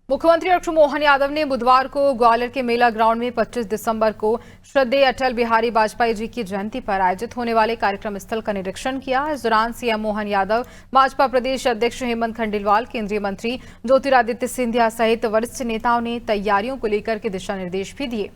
मुख्यमंत्री डॉक्टर मोहन यादव ने बुधवार को ग्वालियर के मेला ग्राउंड में 25 दिसंबर को श्रद्धेय अटल बिहारी वाजपेयी जी की जयंती पर आयोजित होने वाले कार्यक्रम स्थल का निरीक्षण किया। इस दौरान सीएम मोहन यादव, भाजपा प्रदेश अध्यक्ष हेमंत खंडेलवाल, केंद्रीय मंत्री ज्योतिरादित्य सिंधिया सहित वरिष्ठ नेताओं ने तैयारियों को लेकर के दिशा निर्देश भी दिए।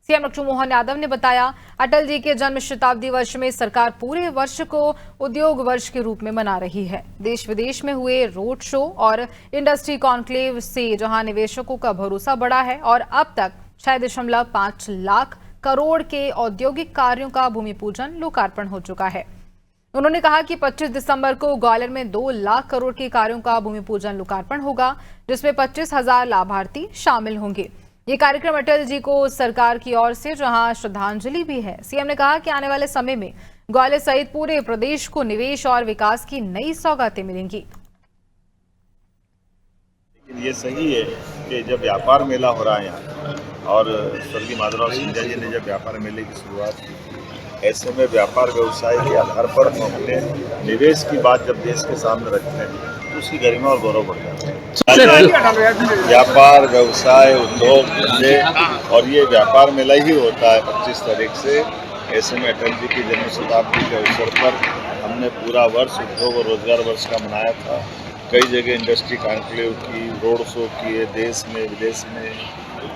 सीएम डॉक्टर मोहन यादव ने बताया, अटल जी के जन्म शताब्दी वर्ष में सरकार पूरे वर्ष को उद्योग वर्ष के रूप में मना रही है। देश विदेश में हुए रोड शो और इंडस्ट्री कॉन्क्लेव से जहां निवेशकों का भरोसा बढ़ा है और अब तक 6.5 लाख करोड़ के औद्योगिक कार्यों का भूमि पूजन लोकार्पण हो चुका है। उन्होंने कहा कि 25 दिसंबर को ग्वालियर में 2 लाख करोड़ के कार्यों का भूमि पूजन लोकार्पण होगा, जिसमें 25,000 लाभार्थी शामिल होंगे। ये कार्यक्रम अटल जी को सरकार की ओर से जहां श्रद्धांजलि भी है। सीएम ने कहा कि आने वाले समय में ग्वालियर सहित पूरे प्रदेश को निवेश और विकास की नई सौगातें मिलेंगी। लेकिन ये सही है कि जब व्यापार मेला हो रहा है यहाँ और स्वर्गीय माधवराव सिंधिया जी ने जब व्यापार मेले की शुरुआत की, ऐसे में व्यापार व्यवसाय के आधार पर हम अपने निवेश की बात जब देश के सामने रखते हैं तो उसकी गरिमा और गौरव बढ़ जाता है। व्यापार व्यवसाय उद्योग धंधे और ये व्यापार मेला ही होता है 25 तारीख से। ऐसे में अटल जी की जन्म शताब्दी के अवसर पर हमने पूरा वर्ष उद्योग और रोजगार वर्ष का मनाया था। कई जगह इंडस्ट्री कॉन्क्लेव की, रोड शो किए देश में विदेश में,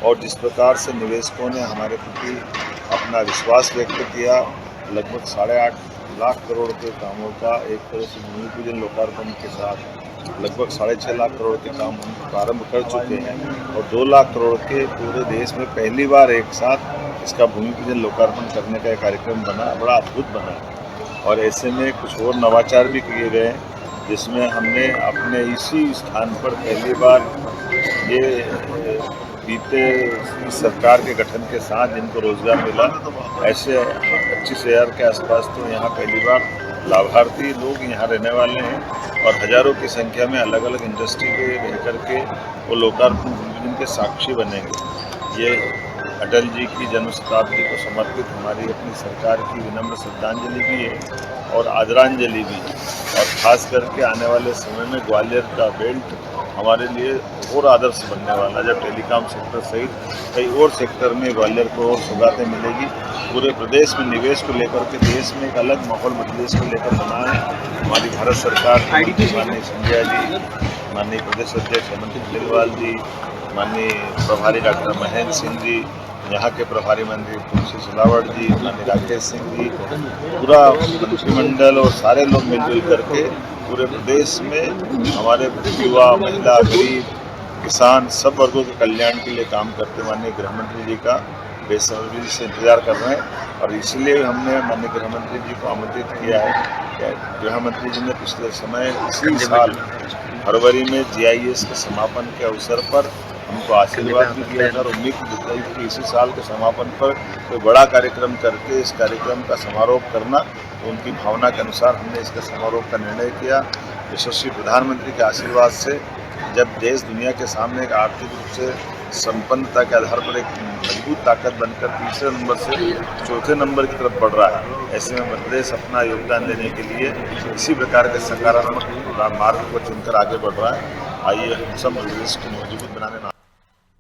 और जिस प्रकार से निवेशकों ने हमारे प्रति अपना विश्वास व्यक्त किया, लगभग 8.5 लाख करोड़ के कामों का एक तरह से भूमि पूजन लोकार्पण के साथ लगभग 6.5 लाख करोड़ के काम हम प्रारंभ कर चुके हैं और 2 लाख करोड़ के पूरे देश में पहली बार एक साथ इसका भूमि पूजन लोकार्पण करने का कार्यक्रम बना, बड़ा अद्भुत बना। और ऐसे में कुछ और नवाचार भी किए गए जिसमें हमने अपने इसी स्थान पर पहली बार ये बीते सरकार के गठन के साथ जिनको रोजगार मिला, ऐसे 25,000 के आसपास तो यहाँ पहली बार लाभार्थी लोग यहाँ रहने वाले हैं और हजारों की संख्या में अलग अलग इंडस्ट्री के रह करके वो लोकार्पण भूमि के साक्षी बनेंगे। ये अटल जी की जन्म शताब्दी को समर्पित हमारी अपनी सरकार की विनम्र श्रद्धांजलि भी है और आदरांजलि भी। और खास करके आने वाले समय में ग्वालियर का बेल्ट हमारे लिए और आदर्श बनने वाला, जब टेलीकॉम सेक्टर सहित कई और सेक्टर में ग्वालियर को और सौगातें मिलेगी। पूरे प्रदेश में निवेश को लेकर के देश में एक अलग माहौल प्रदेश को लेकर बना है। हमारी भारत सरकार माननीय सिंधिया जी, माननीय प्रदेश अध्यक्ष हेमंत खंडेलवाल जी, माननीय प्रभारी डॉक्टर महेंद्र सिंह जी, यहाँ के प्रभारी मंत्री तुलसी सिलावट जी, माननीय राकेश सिंह जी, पूरा मंत्रिमंडल और सारे लोग मिलजुल करके पूरे प्रदेश में हमारे युवा, महिला, गरीब, किसान सब वर्गों के कल्याण के लिए काम करते माननीय गृहमंत्री जी का बेसब्री से इंतजार कर रहे हैं। और इसलिए हमने माननीय गृहमंत्री जी को आमंत्रित किया है। गृहमंत्री जी ने पिछले समय इसी साल फरवरी में GIS के समापन के अवसर पर हमको आशीर्वाद भी दिया था और उम्मीद जताई कि इसी साल के समापन पर कोई बड़ा कार्यक्रम करके इस कार्यक्रम का समारोह करना। तो उनकी भावना के अनुसार हमने इसका समारोह का निर्णय किया। यशस्वी प्रधानमंत्री के आशीर्वाद से जब देश दुनिया के सामने एक आर्थिक रूप से संपन्नता के आधार पर एक मजबूत ताकत बनकर तीसरे नंबर से चौथे नंबर की तरफ बढ़ रहा है, ऐसे में मध्य प्रदेश अपना योगदान देने के लिए इसी प्रकार के सकारात्मक मार्ग को चुनकर आगे बढ़ रहा है। आइए हम सब मध्य प्रदेश को मजबूत बनाने